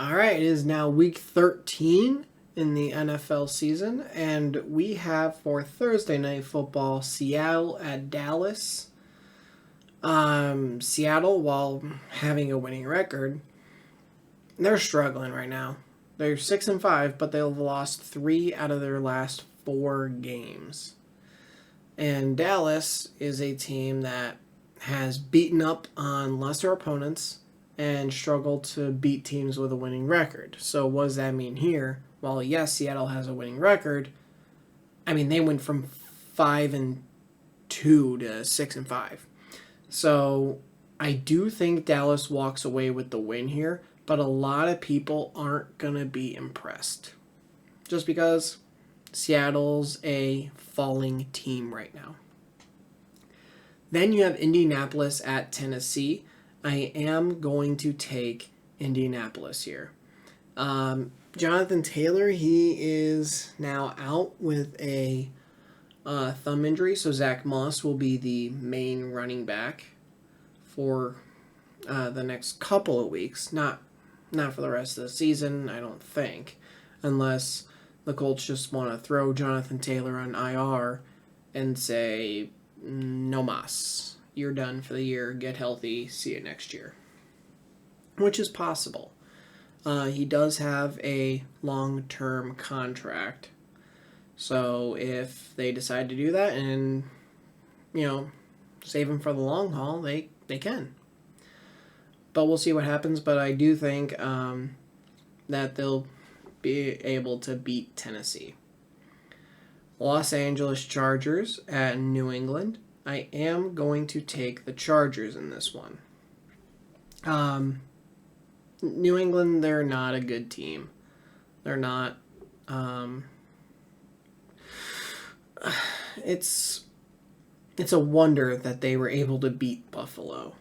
All right, it is now week 13 in the NFL season, and we have for Thursday night football Seattle at Dallas. Seattle, while having a winning record, they're struggling right now. They're 6-5, but they've lost 3 out of their last 4 games. And Dallas is a team that has beaten up on lesser opponents and struggled to beat teams with a winning record. So what does that mean here? Well, yes, Seattle has a winning record. I mean, they went from 5-2 to 6-5. So I do think Dallas walks away with the win here, but a lot of people aren't going to be impressed. Just because Seattle's a falling team right now. Then you have Indianapolis at Tennessee. I am going to take Indianapolis here. Jonathan Taylor, he is now out with a thumb injury, so Zach Moss will be the main running back for the next couple of weeks. Not for the rest of the season, I don't think, unless the Colts just want to throw Jonathan Taylor on IR and say, no mas. You're done for the year. Get healthy. See you next year. Which is possible. He does have a long-term contract. So if they decide to do that and, save him for the long haul, they can. But we'll see what happens. But I do think that they'll be able to beat Tennessee. Los Angeles Chargers at New England. I am going to take the Chargers in this one. New England, they're not a good team. They're not. It's a wonder that they were able to beat Buffalo.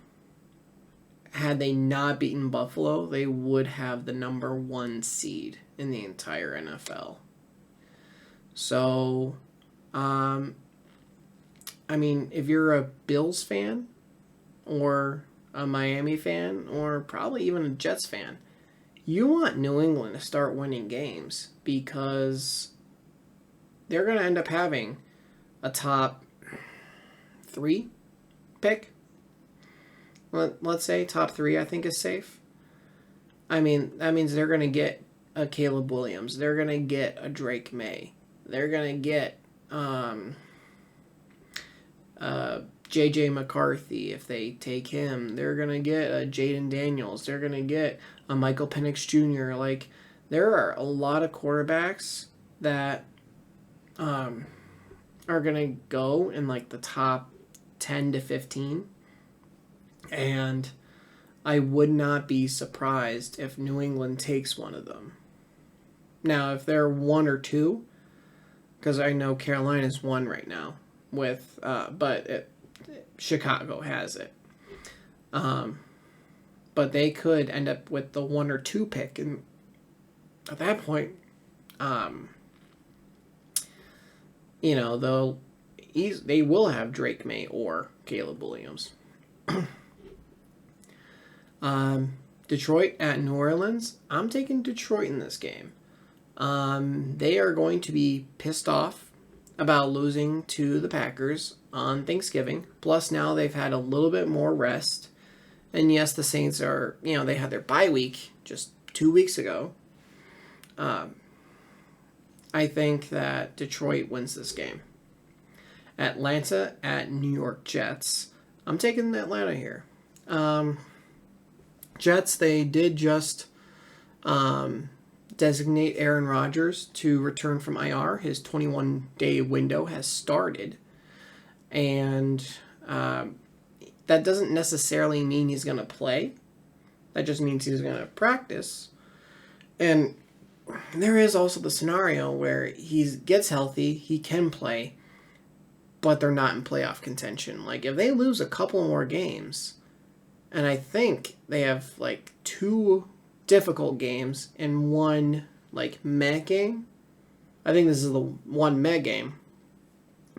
Had they not beaten Buffalo, they would have the number 1 seed in the entire NFL. So, if you're a Bills fan or a Miami fan or probably even a Jets fan, you want New England to start winning games because they're going to end up having a top 3 pick. Let's say top 3, I think, is safe. That means they're going to get a Caleb Williams. They're going to get a Drake May. They're going to get J.J. McCarthy if they take him. They're going to get a Jaden Daniels. They're going to get a Michael Penix Jr. There are a lot of quarterbacks that are going to go in, the top 10 to 15. And I would not be surprised if New England takes one of them. Now, if they're 1 or 2, because I know Carolina's 1 right now, Chicago has it. But they could end up with the 1 or 2 pick, and at that point, they will have Drake May or Caleb Williams. Detroit at New Orleans. I'm taking Detroit in this game. They are going to be pissed off about losing to the Packers on Thanksgiving. Plus, now they've had a little bit more rest. And yes, the Saints are, they had their bye week just 2 weeks ago. I think that Detroit wins this game. Atlanta at New York Jets. I'm taking Atlanta here. Jets, they did just designate Aaron Rodgers to return from IR. His 21-day window has started. And that doesn't necessarily mean he's going to play. That just means he's going to practice. And there is also the scenario where he gets healthy, he can play, but they're not in playoff contention. If they lose a couple more games, and I think they have 2 difficult games and 1 meh game. I think this is the 1 meh game.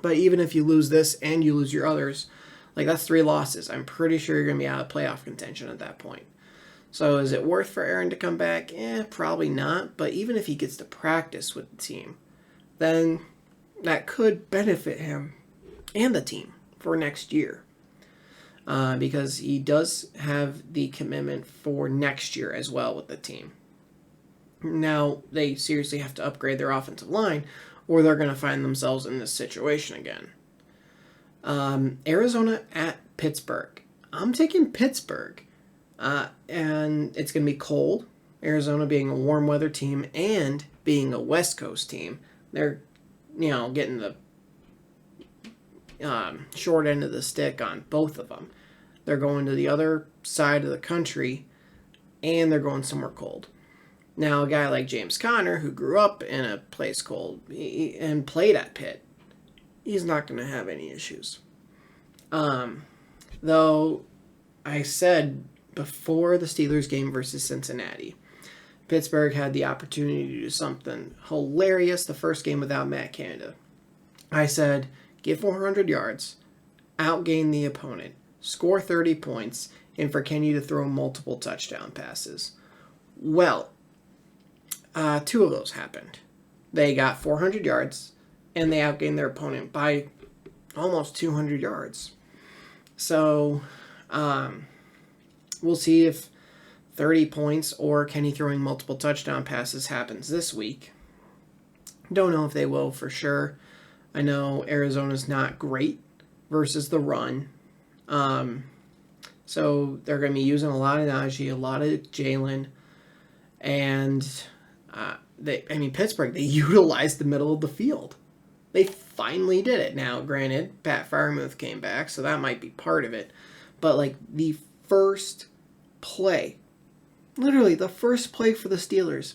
But even if you lose this and you lose your others, that's 3 losses. I'm pretty sure you're going to be out of playoff contention at that point. So is it worth for Aaron to come back? Probably not. But even if he gets to practice with the team, then that could benefit him and the team for next year. Because he does have the commitment for next year as well with the team. Now, they seriously have to upgrade their offensive line, or they're going to find themselves in this situation again. Arizona at Pittsburgh. I'm taking Pittsburgh. And it's going to be cold. Arizona being a warm weather team and being a West Coast team. They're, getting the short end of the stick on both of them. They're going to the other side of the country, and they're going somewhere cold. Now, a guy like James Conner, who grew up in a place cold and played at Pitt, he's not going to have any issues. Though I said before the Steelers game versus Cincinnati, Pittsburgh had the opportunity to do something hilarious the first game without Matt Canada. I said, get 400 yards, outgain the opponent, score 30 points, and for Kenny to throw multiple touchdown passes. Well, two of those happened. They got 400 yards, and they outgained their opponent by almost 200 yards. So, we'll see if 30 points or Kenny throwing multiple touchdown passes happens this week. Don't know if they will for sure. I know Arizona's not great versus the run. So they're going to be using a lot of Najee, a lot of Jalen. And, Pittsburgh, they utilized the middle of the field. They finally did it. Now, granted, Pat Freiermuth came back, so that might be part of it. But, the first play, literally the first play for the Steelers,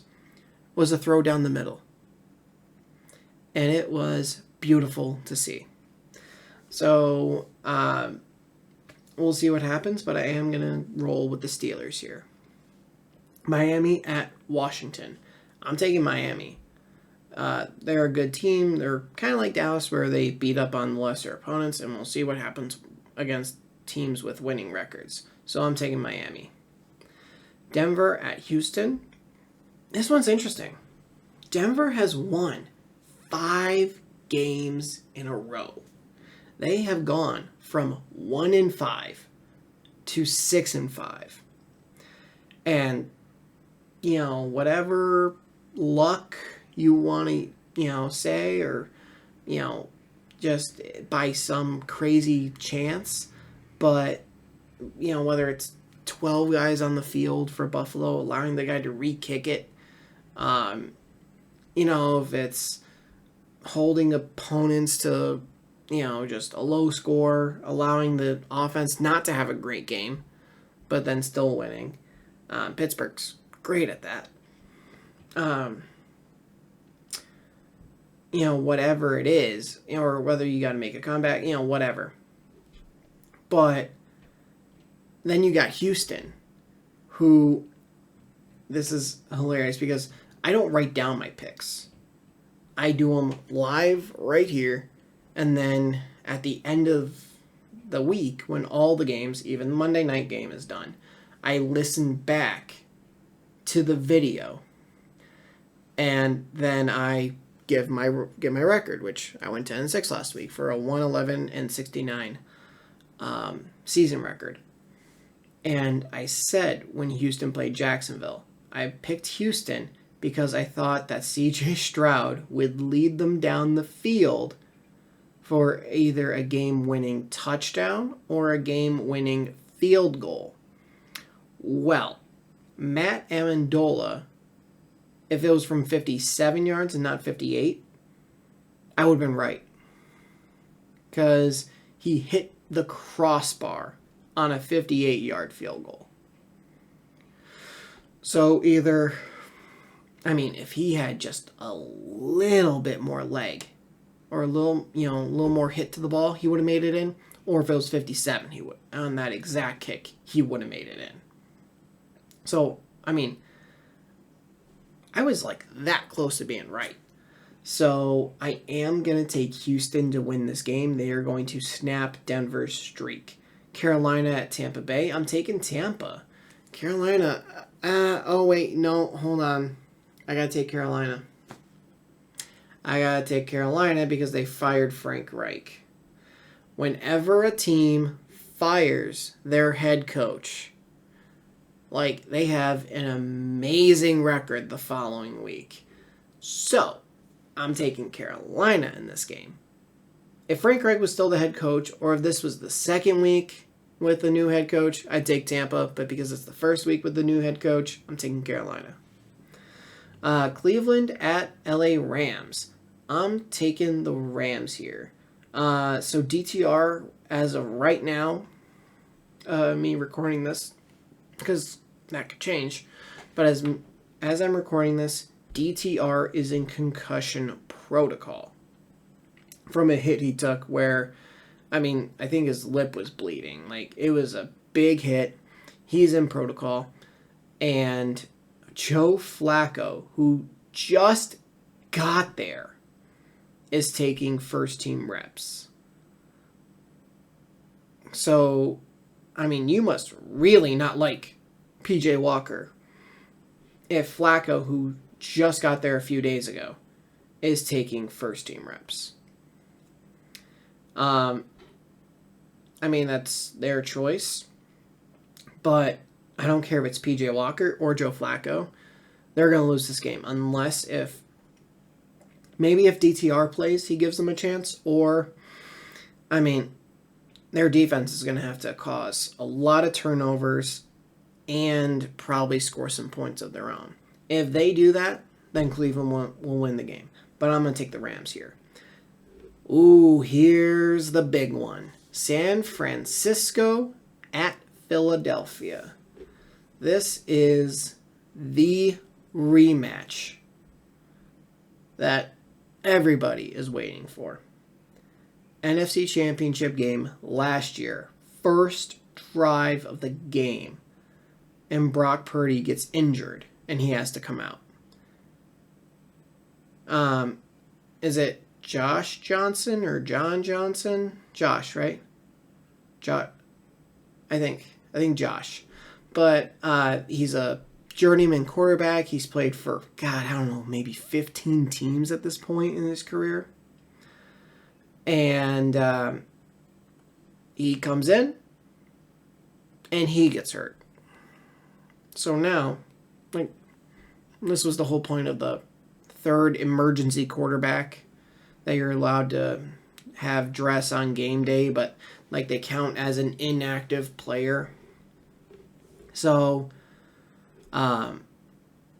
was a throw down the middle. And it was beautiful to see. So, we'll see what happens, but I am going to roll with the Steelers here. Miami at Washington. I'm taking Miami. They're a good team. They're kind of like Dallas, where they beat up on lesser opponents, and we'll see what happens against teams with winning records. So I'm taking Miami. Denver at Houston. This one's interesting. Denver has won 5 games in a row. They have gone from 1-5 to 6-5. And, whatever luck you want to, say, or, just by some crazy chance, but, whether it's 12 guys on the field for Buffalo, allowing the guy to re-kick it, if it's holding opponents to, just a low score, allowing the offense not to have a great game, but then still winning. Pittsburgh's great at that. Whatever it is, or whether you got to make a comeback, whatever. But then you got Houston, who, this is hilarious because I don't write down my picks. I do them live right here, and then at the end of the week, when all the games, even the Monday night game is done, I listen back to the video, and then I give my record, which I went 10-6 last week for a 111-69 season record. And I said when Houston played Jacksonville, I picked Houston because I thought that C.J. Stroud would lead them down the field for either a game-winning touchdown or a game-winning field goal. Well, Matt Amendola, if it was from 57 yards and not 58, I would have been right. Because he hit the crossbar on a 58-yard field goal. So either, if he had just a little bit more leg, or a little more hit to the ball, he would have made it in. Or if it was 57, he would, on that exact kick, he would have made it in. So, I was that close to being right. So I am going to take Houston to win this game. They are going to snap Denver's streak. Carolina at Tampa Bay. I'm taking Tampa. Carolina. Oh, wait. No, hold on. I got to take Carolina. I got to take Carolina because they fired Frank Reich. Whenever a team fires their head coach, like, they have an amazing record the following week. So, I'm taking Carolina in this game. If Frank Reich was still the head coach, or if this was the second week with the new head coach, I'd take Tampa. But because it's the first week with the new head coach, I'm taking Carolina. Cleveland at LA Rams. I'm taking the Rams here. So DTR, as of right now, me recording this, because that could change, but as I'm recording this, DTR is in concussion protocol from a hit he took where, I think his lip was bleeding. Like, it was a big hit. He's in protocol. And Joe Flacco, who just got there, is taking first team reps. So, you must really not like PJ Walker if Flacco, who just got there a few days ago, is taking first team reps. That's their choice, but I don't care if it's PJ Walker or Joe Flacco. They're going to lose this game unless if DTR plays, he gives them a chance, or, their defense is going to have to cause a lot of turnovers and probably score some points of their own. If they do that, then Cleveland will win the game. But I'm going to take the Rams here. Ooh, here's the big one. San Francisco at Philadelphia. This is the rematch that everybody is waiting for. NFC Championship game last year. First drive of the game. And Brock Purdy gets injured and he has to come out. Is it Josh Johnson or John Johnson? Josh, right? I think Josh. But he's a journeyman quarterback. He's played for, maybe 15 teams at this point in his career. And he comes in and he gets hurt. So now, this was the whole point of the third emergency quarterback that you're allowed to have dress on game day, but they count as an inactive player. So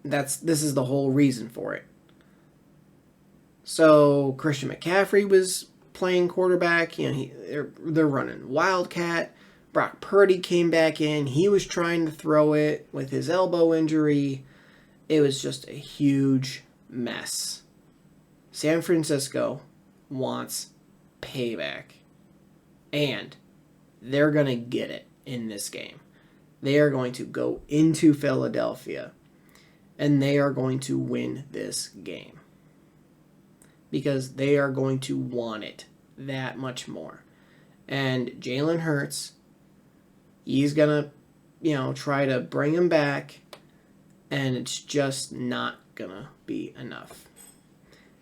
this is the whole reason for it. So Christian McCaffrey was playing quarterback. They're running Wildcat. Brock Purdy came back in. He was trying to throw it with his elbow injury. It was just a huge mess. San Francisco wants payback. And they're going to get it in this game. They are going to go into Philadelphia and they are going to win this game. Because they are going to want it that much more. And Jalen Hurts, he's going to, try to bring him back, and it's just not going to be enough.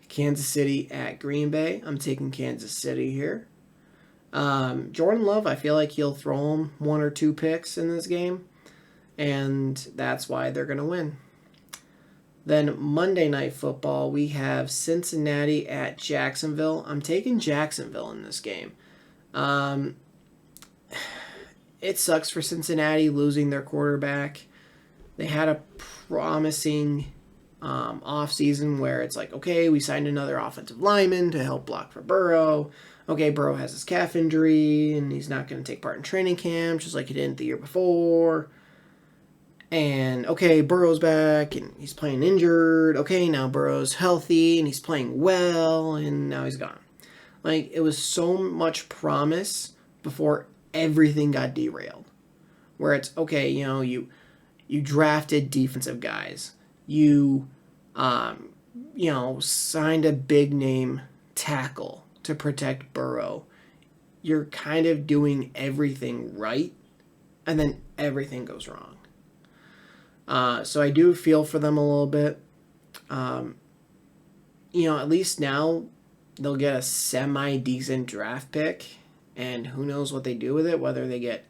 Kansas City at Green Bay. I'm taking Kansas City here. Jordan Love, I feel like he'll throw him 1 or 2 picks in this game, and that's why they're going to win. Then Monday Night Football, we have Cincinnati at Jacksonville. I'm taking Jacksonville in this game. It sucks for Cincinnati losing their quarterback. They had a promising offseason where it's like, okay, we signed another offensive lineman to help block for Burrow. Okay, Burrow has his calf injury, and he's not going to take part in training camp, just like he didn't the year before. And, okay, Burrow's back, and he's playing injured. Okay, now Burrow's healthy, and he's playing well, and now he's gone. It was so much promise before everything got derailed. Where it's, okay, you drafted defensive guys. You, signed a big-name tackle to protect Burrow. You're kind of doing everything right, and then everything goes wrong. So I do feel for them a little bit. At least now they'll get a semi-decent draft pick, and who knows what they do with it, whether they get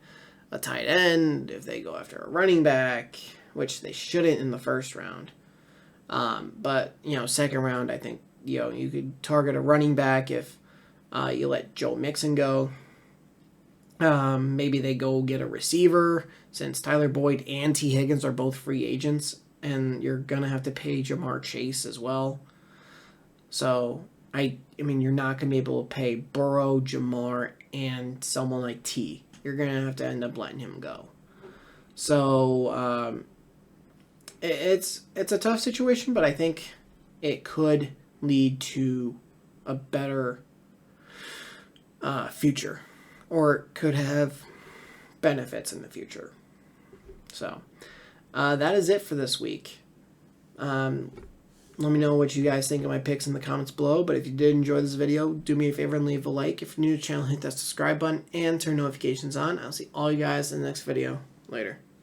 a tight end, if they go after a running back, which they shouldn't in the first round. But, second round, I think, you could target a running back if you let Joe Mixon go. Maybe they go get a receiver, since Tyler Boyd and T. Higgins are both free agents, and you're going to have to pay Jamar Chase as well. So, I mean, you're not going to be able to pay Burrow, Jamar, and someone like T. You're going to have to end up letting him go. So, it's a tough situation, but I think it could lead to a better future, or it could have benefits in the future. So, that is it for this week. Let me know what you guys think of my picks in the comments below. But if you did enjoy this video, do me a favor and leave a like. If you're new to the channel, hit that subscribe button and turn notifications on. I'll see all you guys in the next video. Later.